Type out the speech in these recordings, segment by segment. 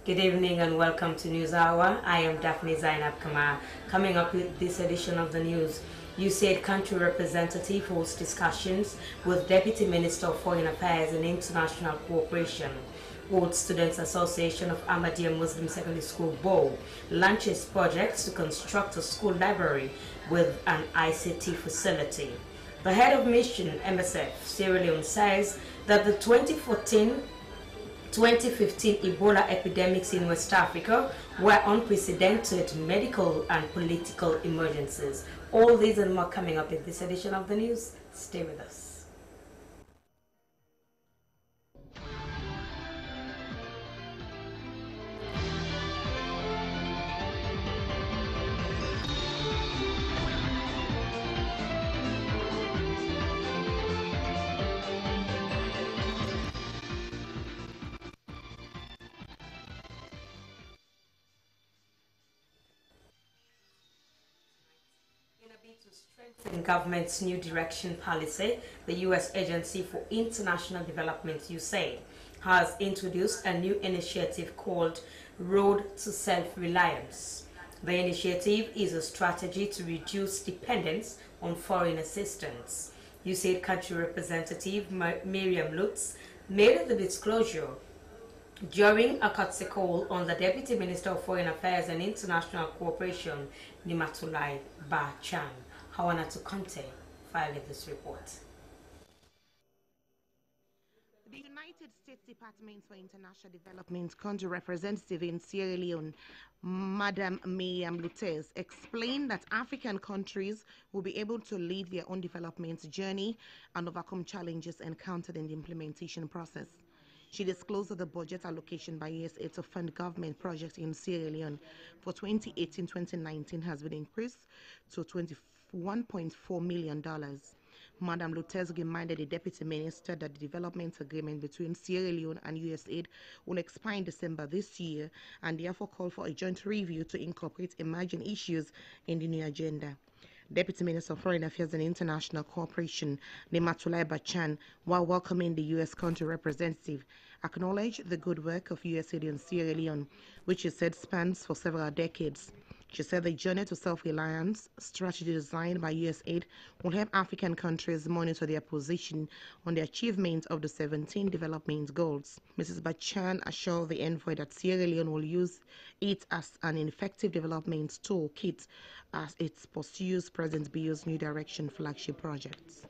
Good evening and welcome to News Hour. I am Daphne Zainab Kamar. Coming up with this edition of the news, USAID country representative holds discussions with Deputy Minister of Foreign Affairs and International Cooperation. Old Students Association of Ahmadiyya Muslim Secondary School BOW launches projects to construct a school library with an ICT facility. The head of mission MSF Sierra Leone says that the 2014-2015 Ebola epidemics in West Africa were unprecedented medical and political emergencies. All these and more coming up in this edition of the news. Stay with us. In government's new direction policy, the U.S. Agency for International Development, USAID, has introduced a new initiative called Road to Self-Reliance. The initiative is a strategy to reduce dependence on foreign assistance. USAID country representative Miriam Lutz made the disclosure during a courtesy call on the Deputy Minister of Foreign Affairs and International Cooperation, Nimatulai Ba-Chan. Hawanatu Conte filed this report. The United States Department for International Development country representative in Sierra Leone, Madam Miriam Lutz, explained that African countries will be able to lead their own development journey and overcome challenges encountered in the implementation process. She disclosed that the budget allocation by USAID to fund government projects in Sierra Leone for 2018-2019 has been increased to $21.4 million. Madam Lutz reminded the Deputy Minister that the development agreement between Sierra Leone and USAID will expire in December this year and therefore called for a joint review to incorporate emerging issues in the new agenda. Deputy Minister of Foreign Affairs and International Cooperation, Nimatulai Ba-Chan, while welcoming the U.S. country representative, acknowledged the good work of USAID in Sierra Leone, which she said spans for several decades. She said the journey to self-reliance strategy designed by USAID will help African countries monitor their position on the achievement of the 17 development goals. Mrs. Ba-Chan assured the envoy that Sierra Leone will use it as an effective development toolkit as it pursues President Bio's New Direction flagship projects.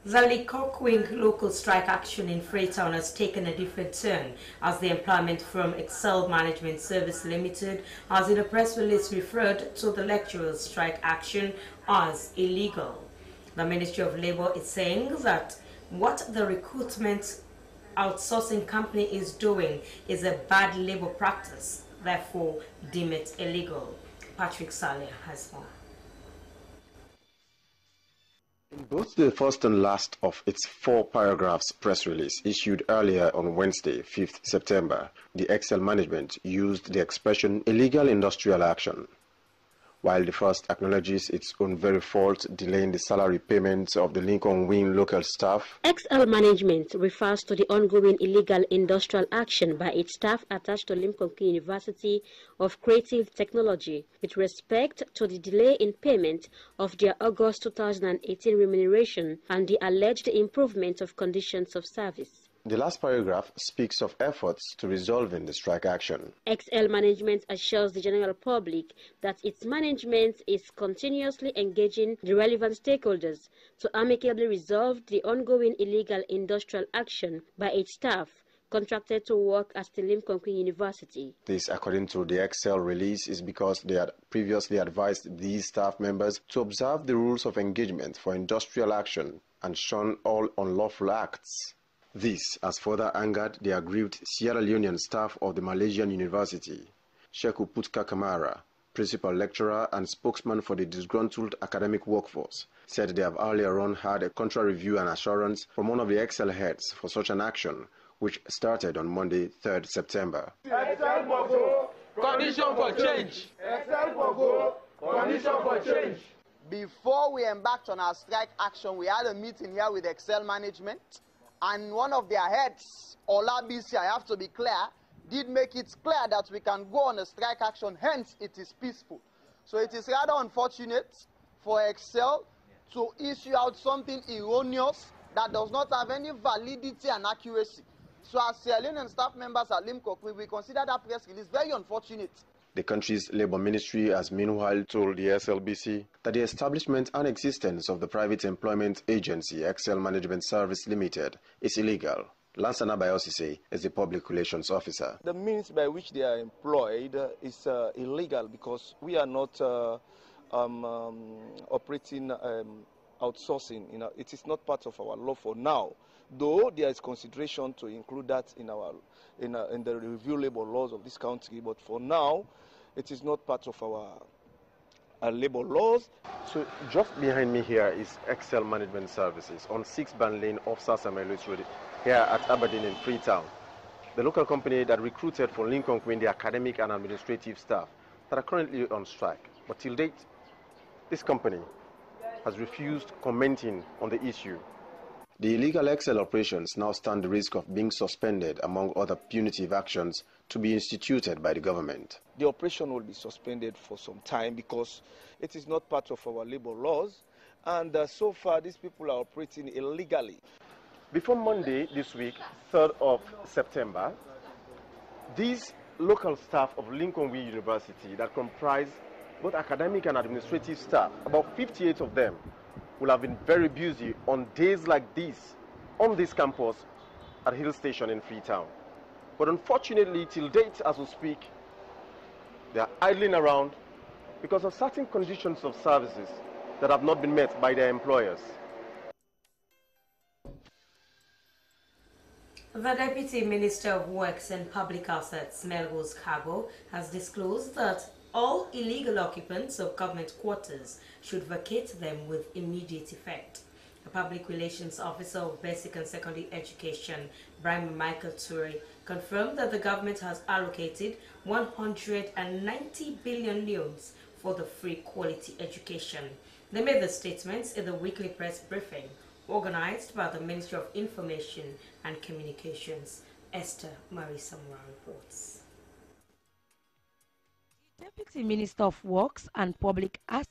The Likokwe local strike action in Freetown has taken a different turn as the employment firm Excel Management Service Limited has in a press release referred to the lecturers' strike action as illegal. The Ministry of Labour is saying that what the recruitment outsourcing company is doing is a bad labour practice, therefore deem it illegal. Patrick Saleh has more. In both the first and last of its 4 paragraphs press release issued earlier on Wednesday, 5th September, the Excel management used the expression illegal industrial action. While the first acknowledges its own very fault delaying the salary payments of the Lincoln Wing local staff, XL Management refers to the ongoing illegal industrial action by its staff attached to Lincoln University of Creative Technology with respect to the delay in payment of their August 2018 remuneration and the alleged improvement of conditions of service. The last paragraph speaks of efforts to resolving the strike action. XL Management assures the general public that its management is continuously engaging the relevant stakeholders to amicably resolve the ongoing illegal industrial action by its staff contracted to work at the Lincoln University. This, according to the Excel release, is because they had previously advised these staff members to observe the rules of engagement for industrial action and shun all unlawful acts. This has further angered the aggrieved Sierra Leonean staff of the Malaysian University. Sheku Putka Kamara, principal lecturer and spokesman for the disgruntled academic workforce, said they have earlier on had a contra-review and assurance from one of the Excel heads for such an action, which started on Monday, 3rd September. Excel Bogo, condition for change. Excel Bogo, condition for change. Before we embarked on our strike action, we had a meeting here with Excel management And one of their heads, Olabisi, I have to be clear, did make it clear that we can go on a strike action, hence it is peaceful. So it is rather unfortunate for Excel to issue out something erroneous that does not have any validity and accuracy. So as Sierra Leone and staff members at Limco, we consider that press release very unfortunate. The country's Labour Ministry has meanwhile told the SLBC that the establishment and existence of the private employment agency Excel Management Service Limited is illegal. Lansana Bayosise is the public relations officer. The means by which they are employed is illegal because we are not operating outsourcing. It is not part of our law for now, though there is consideration to include that in the review labor laws of this country. But for now, it is not part of our labor laws. So just behind me here is Excel Management Services on 6 Ban Lane off Sasama Road here at Aberdeen in Freetown. The local company that recruited for Lincoln Queen the academic and administrative staff that are currently on strike. But till date, this company has refused commenting on the issue. The illegal Excel operations now stand the risk of being suspended, among other punitive actions to be instituted by the government. The operation will be suspended for some time because it is not part of our labor laws, and so far these people are operating illegally. Before Monday this week, 3rd of September, these local staff of Lincoln Way University that comprise both academic and administrative staff, about 58 of them, will have been very busy on days like this on this campus at Hill Station in Freetown. But unfortunately, till date as we speak, they are idling around because of certain conditions of services that have not been met by their employers. The Deputy Minister of Works and Public Assets, Melrose Cargo, has disclosed that all illegal occupants of government quarters should vacate them with immediate effect. The Public Relations Officer of Basic and Secondary Education, Brian Michael Ture, confirmed that the government has allocated 190 billion loans for the free quality education. They made the statements in the weekly press briefing organized by the Ministry of Information and Communications. Esther Marie Samura reports. Deputy Minister of Works and Public Assets,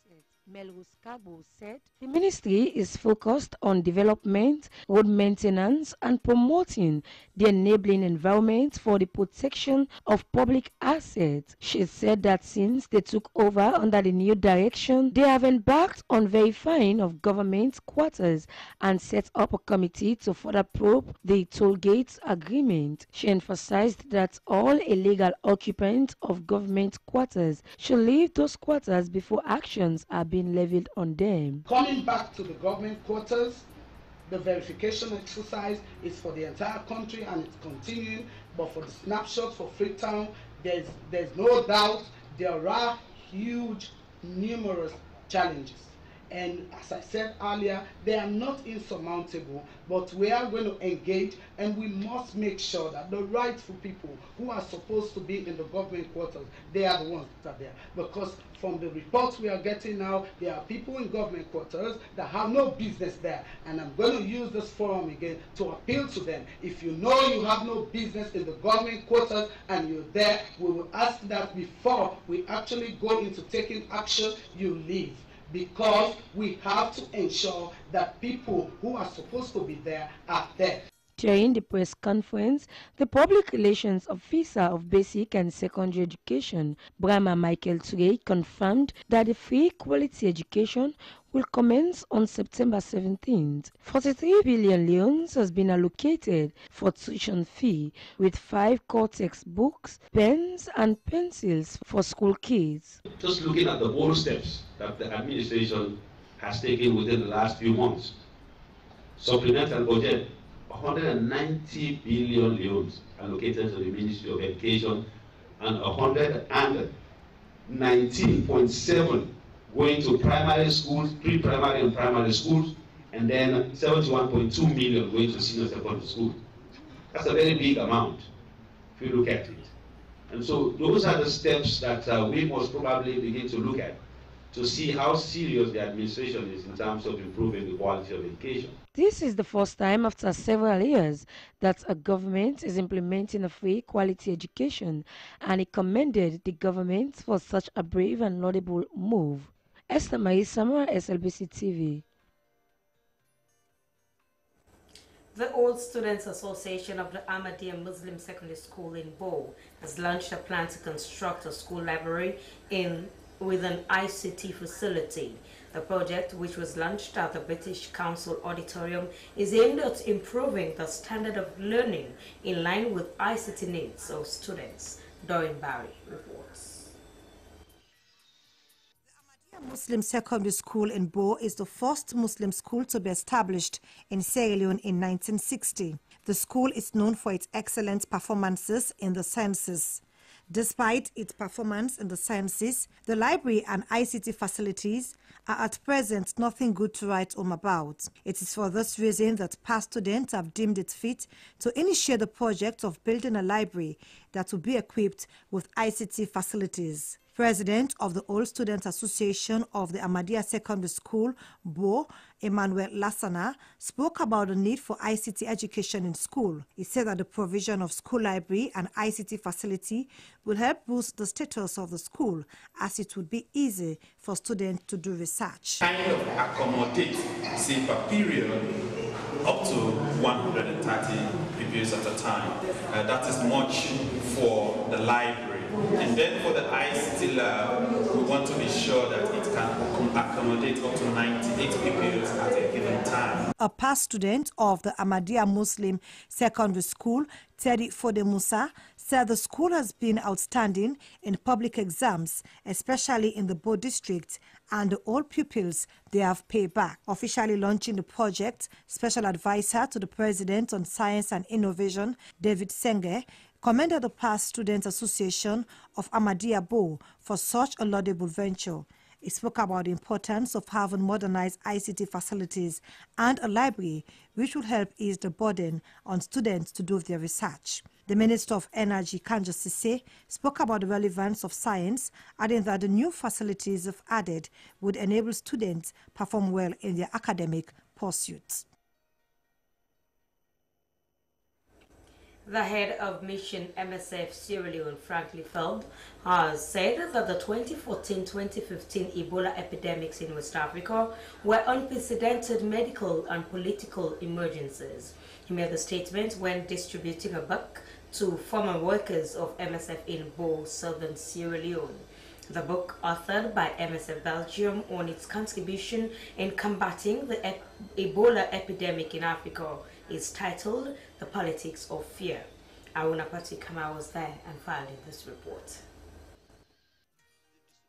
Melrose Cargo, said the ministry is focused on development, road maintenance, and promoting the enabling environment for the protection of public assets. She said that since they took over under the new direction, they have embarked on verifying of government quarters and set up a committee to further probe the toll gates agreement. She emphasized that all illegal occupants of government quarters should leave those quarters before actions are being levied on them. Coming back to the government quarters, the verification exercise is for the entire country and it's continuing, but for the snapshot for Freetown, there's no doubt there are huge, numerous challenges. And as I said earlier, they are not insurmountable, but we are going to engage and we must make sure that the rightful people who are supposed to be in the government quarters, they are the ones that are there. Because from the reports we are getting now, there are people in government quarters that have no business there. And I'm going to use this forum again to appeal to them. If you know you have no business in the government quarters and you're there, we will ask that before we actually go into taking action, you leave. Because we have to ensure that people who are supposed to be there are there. During the press conference, the Public Relations Officer of Basic and Secondary Education, Brahma Michael Ture, confirmed that the free quality education will commence on September 17th. 43 billion loans has been allocated for tuition fee, with 5 core textbooks, pens and pencils for school kids. Just looking at the bold steps that the administration has taken within the last few months, supplemental budget, 190 billion loans allocated to the Ministry of Education and 119.7 going to primary schools, pre-primary and primary schools, and then 71.2 million going to senior secondary schools. That's a very big amount if you look at it. And so those are the steps that we must probably begin to look at to see how serious the administration is in terms of improving the quality of education. This is the first time after several years that a government is implementing a free quality education, and he commended the government for such a brave and laudable move. Esther Mai Samuel, SLBC TV. The All Students Association of the Ahmadiyya Muslim Secondary School in Bo has launched a plan to construct a school library with an ICT facility. The project, which was launched at the British Council Auditorium, is aimed at improving the standard of learning in line with ICT needs of students. Doreen Barry reports. The Ahmadiyya Muslim Secondary School in Bo is the first Muslim school to be established in Sierra Leone in 1960. The school is known for its excellent performances in the sciences. Despite its performance in the sciences, the library and ICT facilities are at present nothing good to write home about. It is for this reason that past students have deemed it fit to initiate the project of building a library that will be equipped with ICT facilities. President of the All Student Association of the Ahmadiyya Secondary School, Bo, Emmanuel Lassana, spoke about the need for ICT education in school. He said that the provision of school library and ICT facility will help boost the status of the school, as it would be easy for students to do research. Kind of accommodate, say, per period, up to 130 pupils at a time. That is much for the library. And then for the ICT lab, we want to be sure that it can accommodate up to 98 pupils at a given time. A past student of the Ahmadiyya Muslim Secondary School, Teddy Fode Musa, said the school has been outstanding in public exams, especially in the Bo district, and all pupils they have paid back. Officially launching the project, Special Advisor to the President on Science and Innovation, David Senge, commended the past Students Association of Ahmadiyya Bo for such a laudable venture. He spoke about the importance of having modernized ICT facilities and a library which would help ease the burden on students to do their research. The Minister of Energy, Kanja Sise, spoke about the relevance of science, adding that the new facilities if added would enable students perform well in their academic pursuits. The head of Mission MSF Sierra Leone, Frank Lefebvre, has said that the 2014-2015 Ebola epidemics in West Africa were unprecedented medical and political emergencies. He made the statement when distributing a book to former workers of MSF in Bo, southern Sierra Leone. The book, authored by MSF Belgium on its contribution in combating the Ebola epidemic in Africa, is titled The Politics of Fear. Aruna Patikama was there and filed in this report.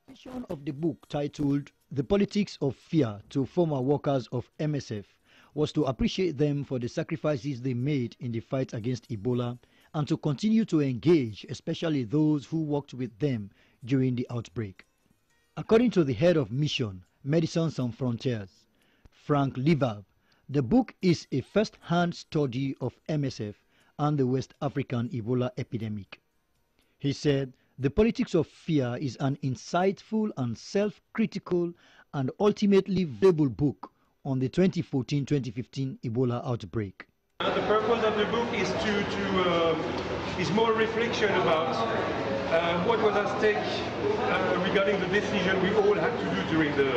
The edition of the book, titled The Politics of Fear, to former workers of MSF was to appreciate them for the sacrifices they made in the fight against Ebola and to continue to engage, especially those who worked with them during the outbreak. According to the head of Mission Medicine Sans Frontières, Frank Lefebvre, the book is a first-hand study of MSF and the West African Ebola epidemic. He said, the politics of fear is an insightful and self-critical and ultimately valuable book on the 2014-2015 Ebola outbreak. The purpose of the book is more reflection about what was at stake regarding the decision we all had to do during the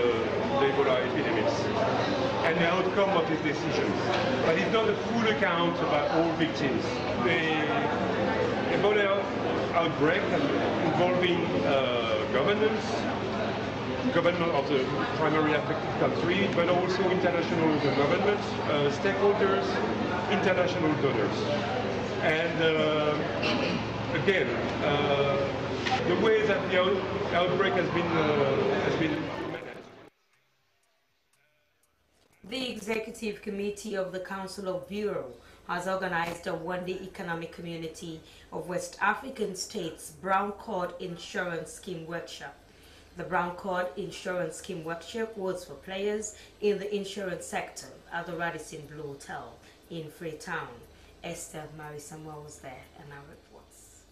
Ebola epidemics and the outcome of these decisions. But it's not a full account about all victims. The Ebola outbreak involving government of the primary affected country, but also international governments, stakeholders, international donors. And again, the way that the outbreak has been managed. The Executive Committee of the Council of Bureau has organized a one-day economic community of West African states Brown Card Insurance Scheme Workshop. The Brown Card Insurance Scheme Workshop was for players in the insurance sector at the Radisson Blu Hotel in Freetown. Esther Marie Samuel was there and our reports.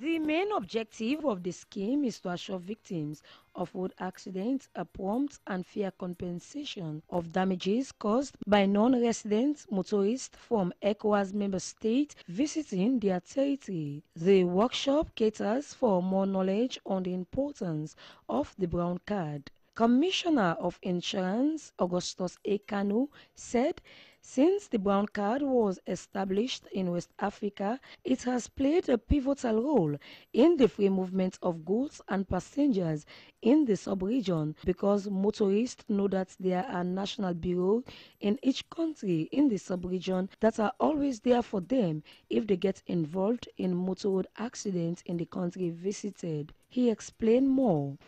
The main objective of the scheme is to assure victims of road accidents a prompt and fair compensation of damages caused by non-resident motorists from ECOWAS member states visiting their territory. The workshop caters for more knowledge on the importance of the brown card. Commissioner of Insurance Augustus A. Kanu said since the brown card was established in West Africa, it has played a pivotal role in the free movement of goods and passengers in the sub-region because motorists know that there are national bureaus in each country in the sub-region that are always there for them if they get involved in motor road accidents in the country visited. He explained more.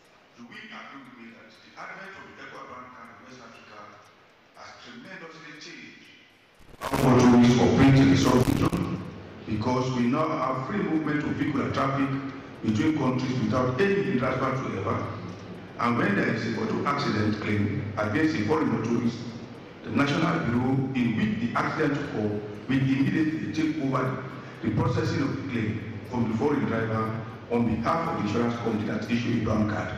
Motorists operate in the sub-region because we now have free movement of vehicular traffic between countries without any hindrance whatsoever. And when there is a auto accident claim against a foreign motorist, the National Bureau in which the accident occurred will immediately take over the processing of the claim from the foreign driver on behalf of the insurance company that issued a brown card.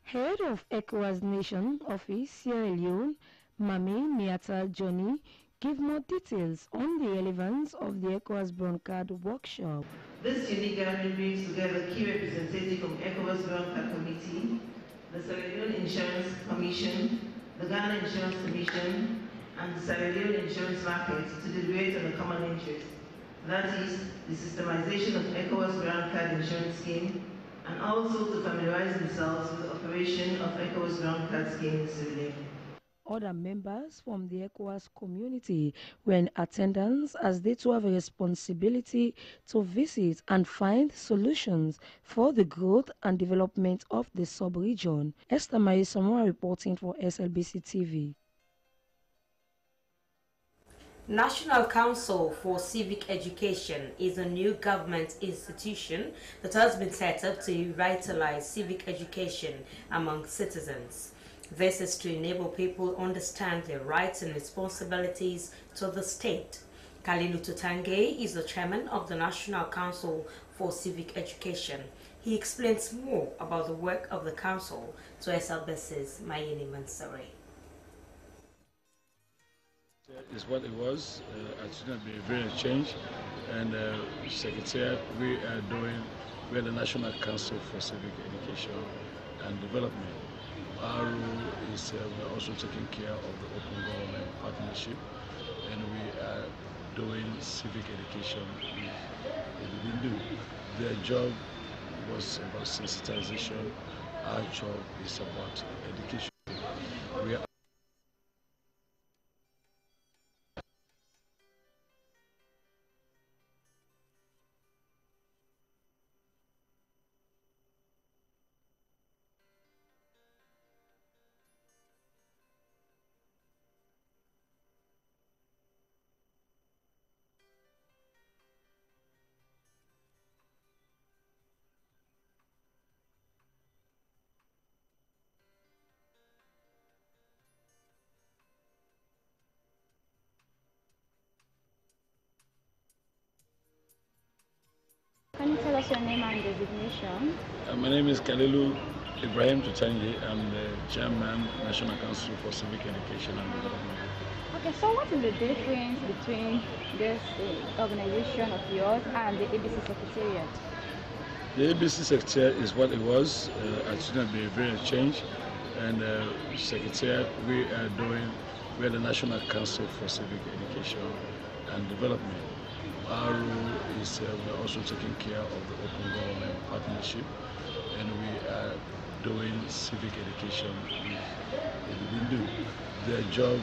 Head of ECOWAS Nation Office Sierra Leone, Mami Miata Johnny, give more details on the relevance of the ECOWAS Brown Card workshop. This unique gathering brings together key representatives from ECOWAS Brown Card Committee, the Sierra Leone Insurance Commission, the Ghana Insurance Commission, and the Sierra Leone Insurance Market to deliberate on a common interest. That is, the systemization of ECOWAS Brown Card Insurance Scheme, and also to familiarize themselves with the operation of ECOWAS Brown Card Scheme in Sierra Leone. Other members from the ECOWAS community were in attendance as they too have a responsibility to visit and find solutions for the growth and development of the sub-region. Esther Marie Samoa reporting for SLBC TV. National Council for Civic Education is a new government institution that has been set up to revitalize civic education among citizens. This is to enable people understand their rights and responsibilities to the state. Kalilu Tutange is the chairman of the National Council for Civic Education. He explains more about the work of the council to SLBC's Mayeni Mansari. Is what it was. It shouldn't be a very change. And Secretariat, we are the National Council for Civic Education and Development. Our role is we're also taking care of the Open Government Partnership, and we are doing civic education we do. Their job was about sensitization. Our job is about education. We are Can you tell us your name and designation? My name is Kalilu Ibrahim Tutange. I'm the Chairman, National Council for Civic Education and Development. Okay, so what is the difference between this organization of yours and the ABC Secretariat? The ABC Secretariat is what it was. It shouldn't be a very change. And Secretariat, we are the National Council for Civic Education and Development. Our role is we're also taking care of the Open Government Partnership, and we are doing civic education we do. Their job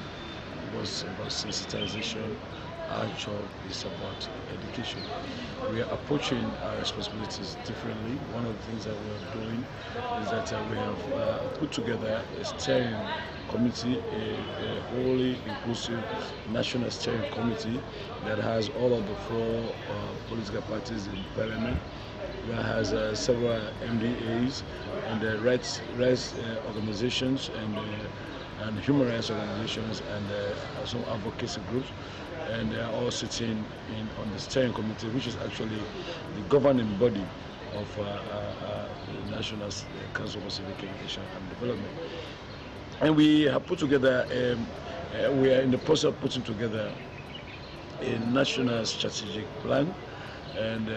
was about sensitization. Our job is about education. We are approaching our responsibilities differently. One of the things that we are doing is that we have put together a steering committee, a wholly inclusive national steering committee that has all of the four political parties in parliament, that has several MDAs and rights organizations and and human rights organizations and some advocacy groups, and they are all sitting on the steering committee, which is actually the governing body of the National Council for Civic Education and Development. And we have put together, we are in the process of putting together a national strategic plan, and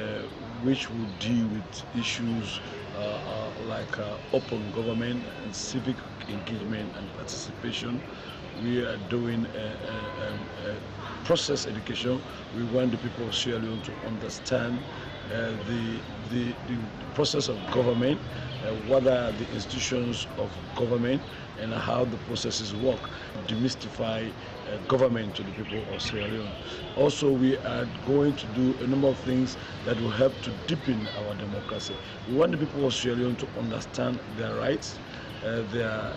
which will deal with issues like open government and civic engagement and participation. We are doing process education. We want the people of Sierra Leone to understand the process of government, what are the institutions of government, and how the processes work, demystify government to the people of Sierra Leone. Also, we are going to do a number of things that will help to deepen our democracy. We want the people of Sierra Leone to understand their rights, their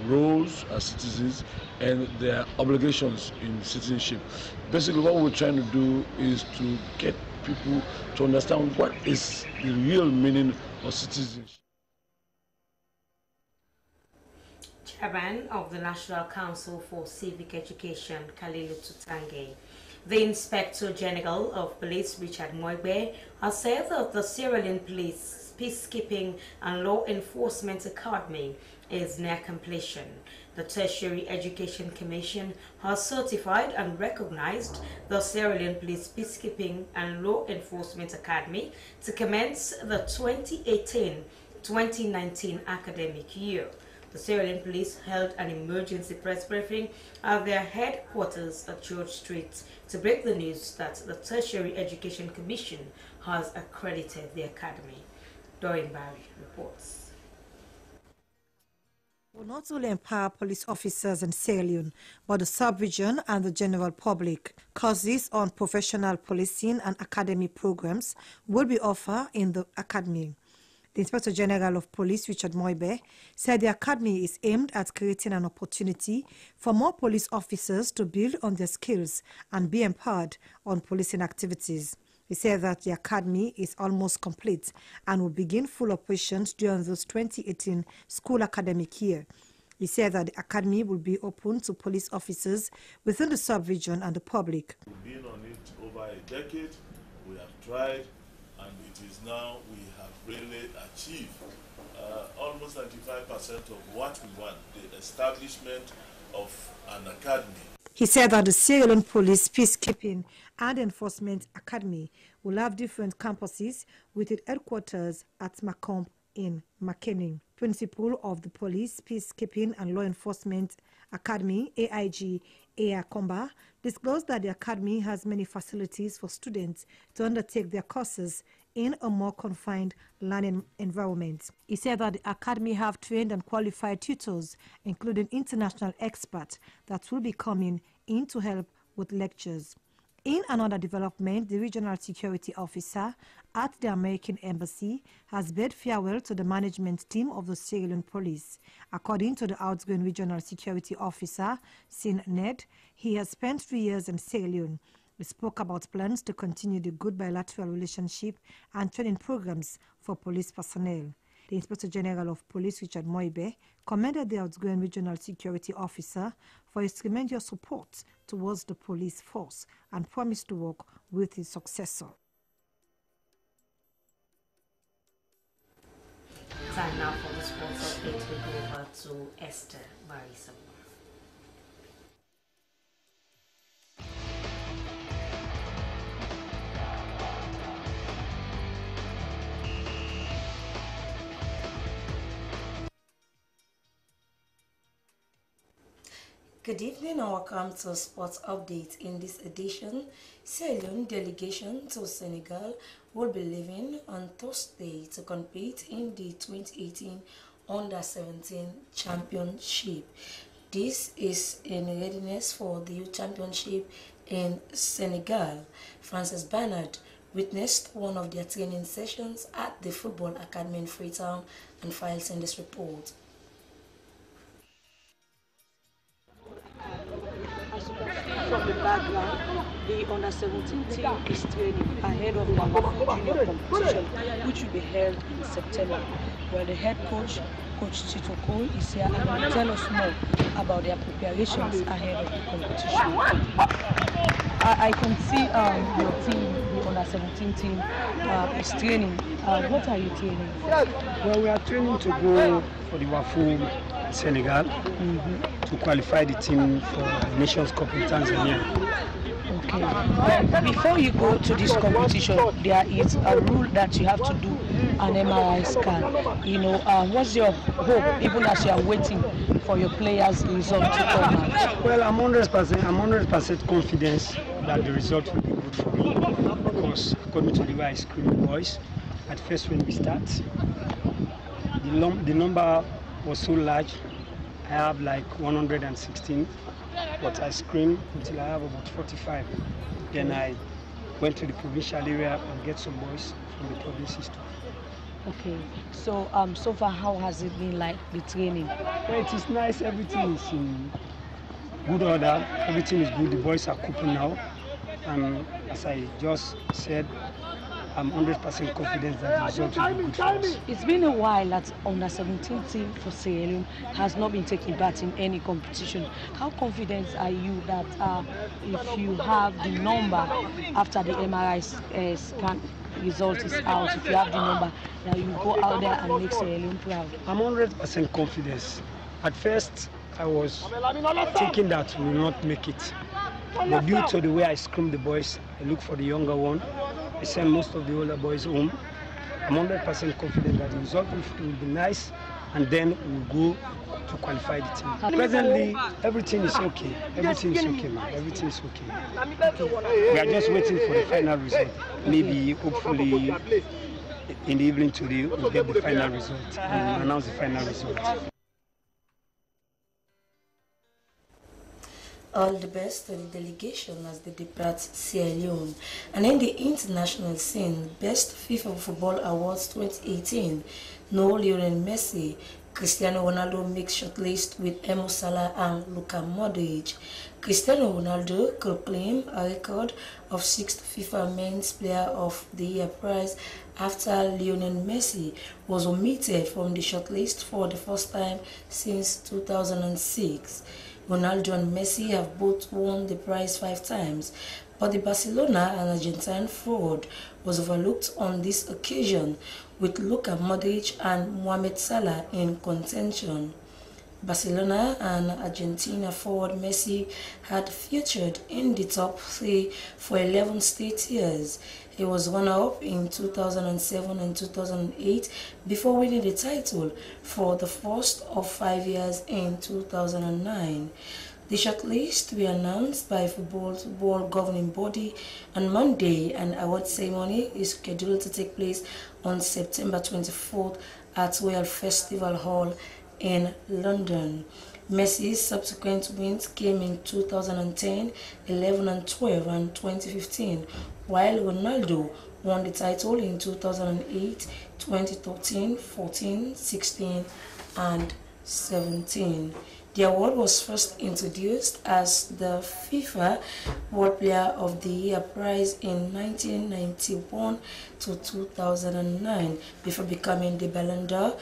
roles as citizens, and their obligations in citizenship. Basically, what we're trying to do is to get people to understand what is the real meaning of citizenship. Chairman of the National Council for Civic Education, Kalilu Tutange. The Inspector General of Police, Richard Moigbe, has said that the Sierra Leone Police Peacekeeping and Law Enforcement Academy is near completion. The Tertiary Education Commission has certified and recognized the Sierra Leone Police Peacekeeping and Law Enforcement Academy to commence the 2018-2019 academic year. The Sierra Leone Police held an emergency press briefing at their headquarters at George Street to break the news that the Tertiary Education Commission has accredited the academy. Doreen Barry reports. Will not only empower police officers in Sierra Leone, but the sub-region and the general public. Courses on professional policing and academy programs will be offered in the academy. The Inspector General of Police, Richard Moigbe, said the academy is aimed at creating an opportunity for more police officers to build on their skills and be empowered on policing activities. He said that the academy is almost complete and will begin full operations during this 2018 school academic year. He said that the academy will be open to police officers within the sub-region and the public. We've been on it over a decade. We have tried, and it is now we have really achieved almost 95% of what we want, the establishment of an academy. He said that the Sierra Leone Police Peacekeeping and Enforcement Academy will have different campuses with its headquarters at Macomb in Makening. Principal of the Police Peacekeeping and Law Enforcement Academy, AIG Aya Komba, disclosed that the academy has many facilities for students to undertake their courses in a more confined learning environment. He said that the academy have trained and qualified tutors, including international experts, that will be coming in to help with lectures. In another development, the regional security officer at the American Embassy has bid farewell to the management team of the Sierra Leone Police. According to the outgoing regional security officer, Sin Ned, he has spent 3 years in Sierra Leone. We spoke about plans to continue the good bilateral relationship and training programs for police personnel. The Inspector General of Police, Richard Moigbe, commended the outgoing regional security officer for his tremendous support towards the police force and promised to work with his successor. Time now for the sports update. We go over to Esther Barisa. Good evening and welcome to Sports Update. In this edition, Sierra Leone delegation to Senegal will be leaving on Thursday to compete in the 2018 Under-17 Championship. This is in readiness for the Youth Championship in Senegal. Francis Bernard witnessed one of their training sessions at the Football Academy in Freetown and files in this report. From the background, the Under-17 team is training ahead of the junior competition, which will be held in September, where the head coach, Coach Tito Cole is here and will tell us more about their preparations ahead of the competition. I can see your team, the under-17 team, is training. What are you training for? Well, we are training to go for the WAFU Senegal to qualify the team for the Nations Cup in Tanzania. Okay. Before you go to this competition, there is a rule that you have to do an MRI scan. You know, what's your hope, even as you are waiting for your players' result to come out? Well, I'm 100% confident that the result will be good for me, because according to the way I screen the boys, at first when we start, the number was so large. I have like 116, but I screened until I have about 45. Then I went to the provincial area and get some boys from the provinces too. Okay, so so far, how has it been like, the training? Well, it is nice. Everything is in good order. Everything is good. The boys are coping now, and as I just said, I'm 100% confident that the result will be good for us. It's been a while that under-17 team for Sierra Leone has not been taking part in any competition. How confident are you that if you have the number after the MRI scan result is out, if you have the number, that you go out there and make Sierra Leone proud? I'm 100% confident. At first, I was thinking that we will not make it. But due to the way I screamed the boys, I look for the younger one. I send most of the older boys home. I'm 100% confident that the result will be nice, and then we'll go to qualify the team. Presently, everything is okay. Everything is okay, man. Everything is okay. We are just waiting for the final result. Maybe, hopefully, in the evening today, we'll get the final result and announce the final result. All the best to the delegation as they depart Sierra Leone. And in the international scene, Best FIFA Football Awards 2018, Lionel Messi, Cristiano Ronaldo makes shortlist with Mo Salah and Luka Modric. Cristiano Ronaldo could claim a record of 6th FIFA Men's Player of the Year prize after Lionel Messi was omitted from the shortlist for the first time since 2006. Ronaldo and Messi have both won the prize 5 times, but the Barcelona and Argentine forward was overlooked on this occasion, with Luka Modric and Mohamed Salah in contention. Barcelona and Argentina forward Messi had featured in the top 3 for 11 straight years. He was runner-up in 2007 and 2008 before winning the title for the first of 5 years in 2009. The shortlist were announced by Football's World Governing Body on Monday, and award ceremony is scheduled to take place on September 24th at Royal Festival Hall in London. Messi's subsequent wins came in 2010, 11 and 12 and 2015, while Ronaldo won the title in 2008, 2013, 14, 16 and 17. The award was first introduced as the FIFA World Player of the Year prize in 1991 to 2009 before becoming the Ballon d'Or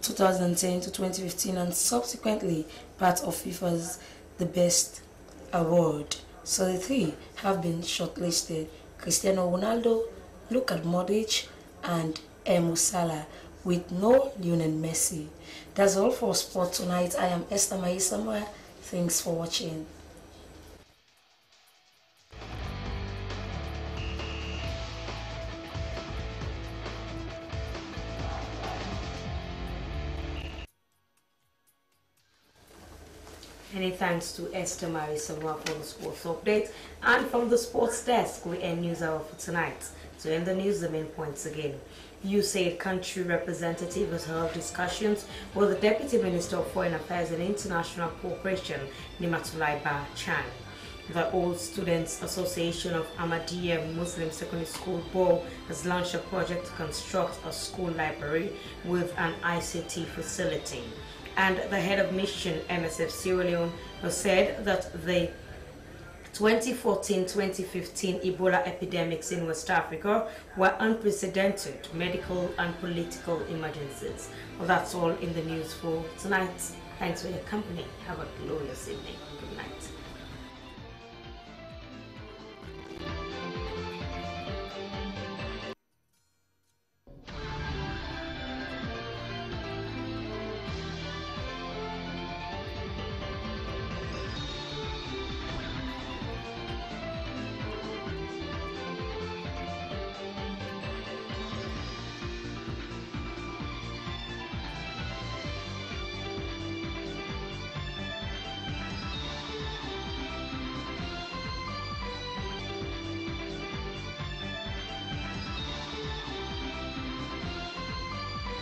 2010 to 2015 and subsequently part of FIFA's The Best Award. So the 3 have been shortlisted: Cristiano Ronaldo, Luka Modric and Mo Salah, with no Lionel Messi. That's all for sport tonight. I am Esther Maisama. Thanks for watching. Many thanks to Esther Marisama for the sports update. And from the sports desk, we end news hour for tonight. To end the news, the main points again. USAID country representative has held discussions with the Deputy Minister of Foreign Affairs and International Cooperation, Nimatulai Ba-Chan. The Old Students Association of Ahmadiyya Muslim Secondary School Bo has launched a project to construct a school library with an ICT facility. And the head of mission MSF Sierra Leone has said that the 2014-2015 Ebola epidemics in West Africa were unprecedented medical and political emergencies. Well, that's all in the news for tonight. Thanks for your company. Have a glorious evening. Good night.